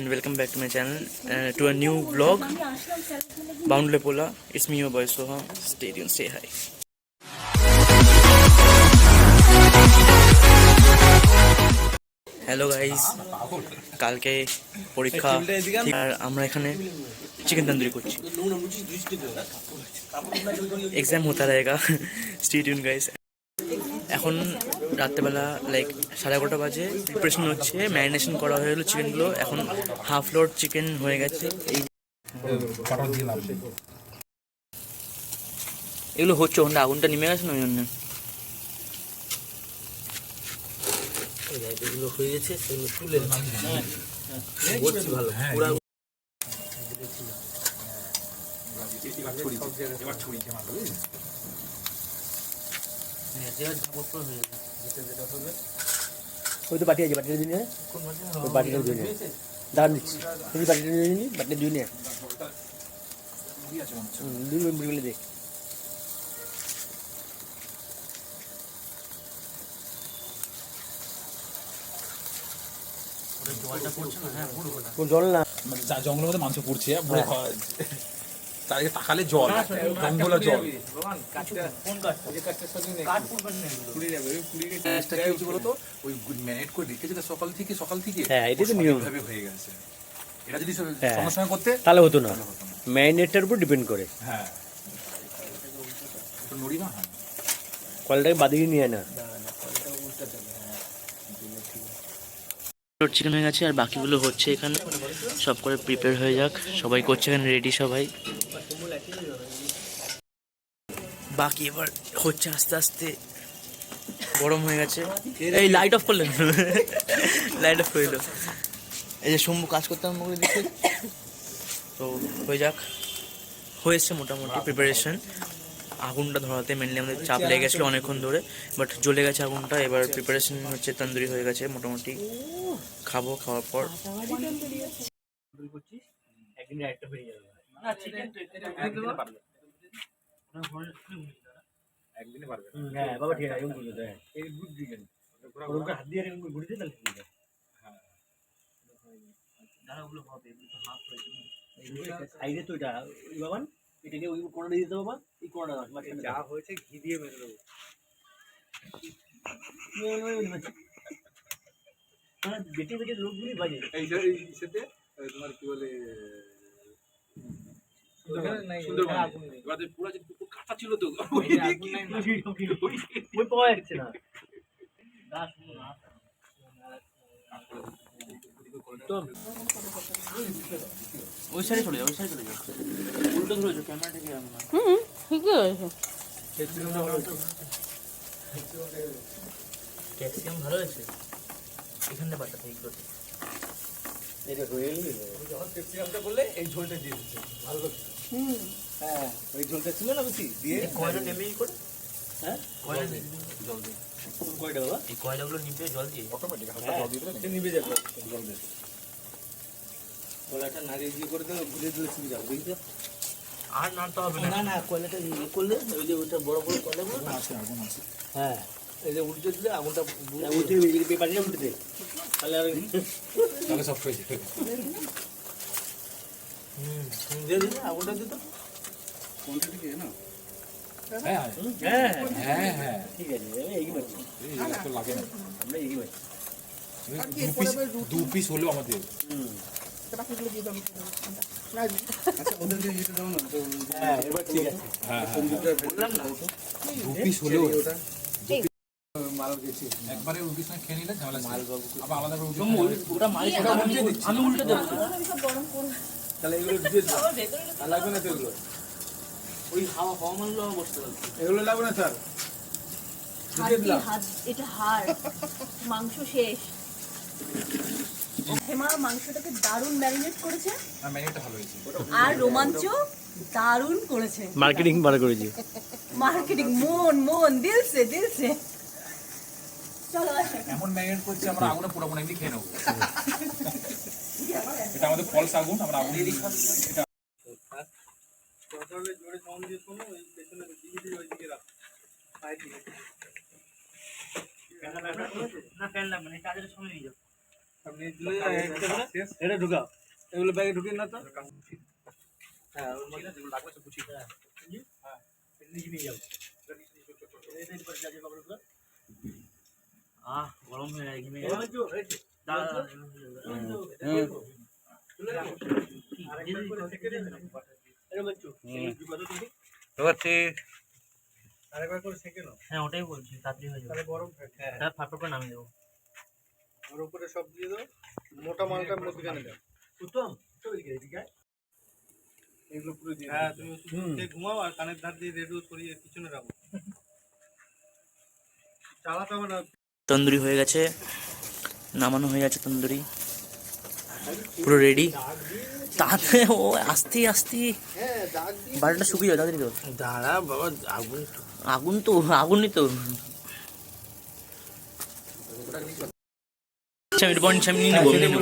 and welcome back to my channel, to a new vlog. Boundle Pola, it's me your boy Soha. Stay tuned, say hi. Hello guys, কালকে পরীক্ষা আর আমরা এখানে chicken tandoori করছি। Exam হতা रहेगा, stay tune guys. এখন রাত্রেবেলা like 11:30 বাজে, preparation হচ্ছে, ম্যারিনেশন করা হয়ে গেলো চিকেনগুলো। এখন হাফ লোড চিকেন হয়ে গেছে। এগুলো হচ্ছে, ওখানে আগুনটা নেমে গেছে না, ওই জন্য এগুলো হয়ে গেছে। সেগুলো তুলে ভালো ওই তো বাটি আছে, বাটিটা দিয়ে নিয়ে বাটিটা দিয়ে নিয়ে দাঁড়ান দিচ্ছি। তুমি বাটিটা নিয়ে নি, বাটিটা দিয়ে নিয়ে মিলে দে। জল না, জঙ্গলের মধ্যে মাংস পড়ছে, তাদেরকে তাকালে জল, জঙ্গলের জল। সকাল থেকে হয়ে গেছে। এটা যদি সঙ্গে সঙ্গে করতে তাহলে হতো না, ম্যারিনেটের উপর ডিপেন্ড করে। হ্যাঁ, নড়ি না, হ্যাঁ, কলটাকে বাদিয়ে নিয়ে না। চিকেন হয়ে গেছে আর বাকিগুলো হচ্ছে এখানে। সব করে প্রিপেয়ার হয়ে যাক, সবাই করছে এখানে রেডি সবাই। বাকি এবার হচ্ছে আস্তে আস্তে, গরম হয়ে গেছে। এই লাইট অফ করলেন, লাইট অফ করে দিল। এই যে শম্ভু কাজ করতে আরম্ভ করে দিচ্ছে। তো হয়ে যাক, হয়েছে মোটামুটি প্রিপারেশন। আগুনটা ধরাতে মেনলি আমাদের চাপ লেগে গেছিলো অনেকক্ষণ ধরে, বাট জ্বলে গেছে আগুনটা। এবার প্রিপারেশন হচ্ছে, তন্দুরি হয়ে গেছে মোটামুটি। খাবো, খাওয়ার পর এটাকে ওই কোণা দিয়ে দিতে বাবা, এই কোণাটা যা হয়েছে ঘি দিয়ে মেরে দেবো। বেটে বেটে লোকগুলি বাজে এই সাথে তোমার কি বলে কাটা ছিল তো, ওই পাওয়া যাচ্ছে না। ওই সাইডে চলে যাও, ওই সাইডে চলে যাও, উল্টো ধরেছো ক্যামেরাটাকে। ঠিকই হয়েছে। ক্যাপসিকাম ভালো হয়েছে, এখানে বাটাতে এই করে এটা হয়ে গেল। যখন ক্যাপসিকামটা বললে এই ঝোলটা দিয়ে দিচ্ছে, ভালো লাগছে। হ্যাঁ, ওই ঝোলটা ছিল না বেশি দিয়ে কয়লা নেমেই করে। হ্যাঁ, কয়লা জল দিয়ে কয়টা বাবা, এই কয়লাগুলো নিবে জল দিয়ে অটোমেটিক হালকা জল দিয়ে দিলে নিবে যাবে জল দিয়ে। কয়লাটা নাড়িয়ে দিয়ে করে দেবো, ঘুরে দিলে সুবিধা হবে, বুঝছো? আর নাড়তে হবে না, না কয়লাটা ইয়ে করলে ওই যে ওটা বড় বড় কয়লাগুলো আছে, আগুন আছে। হ্যাঁ, এই যে উল্টে দিলে আগুনটা উল্টে পেপারে উল্টে দে, তাহলে আর তাহলে সব হয়ে যাবে। দিয়ে দিলে আগুনটা দিত কোনটা থেকে না। হ্যাঁ হ্যাঁ হ্যাঁ হ্যাঁ, ঠিক আছে, এই মারছি তো লাগে না, আমরা এই মারছি। দু পিস হলো আমাদের। আচ্ছা, ওদেরকে যেতে দাও না। হ্যাঁ, এবার ঠিক আছে। হ্যাঁ, বললাম না, দু পিস হলো ওটা। মাল গেছি একবারে ওই পিস না খেয়ে নিলে ঝামেলা। মাল বাবু আবার আলাদা করে ওটা মাল আমি উল্টে দেবো, তাহলে এগুলো দিয়ে দাও। আর লাগবে না তো এগুলো, ওই হাওয়া মানলো বসতে পারবে, এগুলো লাগবে না স্যার। এটা হাড়, মাংস শেষ। হেমা মাংসটাকে দারুণ ম্যারিনেট করেছে, ম্যারিনেটটা ভালো হয়েছে, আর রোমাঞ্চ দারুণ করেছে। মার্কেটিং ভালো করেছি, মার্কেটিং মন মন দিলসে দিলসে। চলো এমন ম্যারিনেট করছি আমরা আগুনে পুরো এমনি খেয়ে নেবো। এটা আমাদের ফলস আগুন, আমরা আগুন দিয়ে খাবো। এটা কন্ট্রোলে জোরে সাউন্ড দিয়ে শোনো, ওই পেছনে ডিভিডি ওইদিকে রাখ। আই ঠিক আছে, না ফ্যান লাগবে না, চার্জারের সঙ্গে নিয়ে যাও। এটা ঢুকাও, এগুলো ব্যাগে ঢুকিয়ে না তো। হ্যাঁ, ওর মধ্যে যেগুলো লাগবে সব গুছিয়ে দাও। হ্যাঁ, এটা নিয়ে যাও। গরম হয়ে গেছে ঘেমে এবার কি হয়েছে? আরেকবার করে সেঁকে নাও। হ্যাঁ ওটাই বলছি তাড়াতাড়ি হয়ে যাবে তাহলে গরম থাকে। হ্যাঁ, তাহলে ফাটফাট করে নামিয়ে দেবো ওর উপরে সব দিয়ে দাও, মোটা মালটা মধ্যখানে দাও। উত্তম, চল এদিকে, এদিকে আয়। এগুলো পুরো দিয়ে দাও। হ্যাঁ, তুমি ওষুধ ঘুমাও আর কানের ধার দিয়ে রেডিও সরিয়ে পিছনে রাখো। চালাতে হবে না। তন্দুরি হয়ে গেছে, নামানো হয়ে গেছে তন্দুরি, পুরো রেডি। তাতে ও আস্তে আস্তে বাড়িটা শুকিয়ে যাবে তাড়াতাড়ি তো। দাঁড়া বাবা, আগুন আগুন তো আগুনই তো। আমি নিয়ে নেবো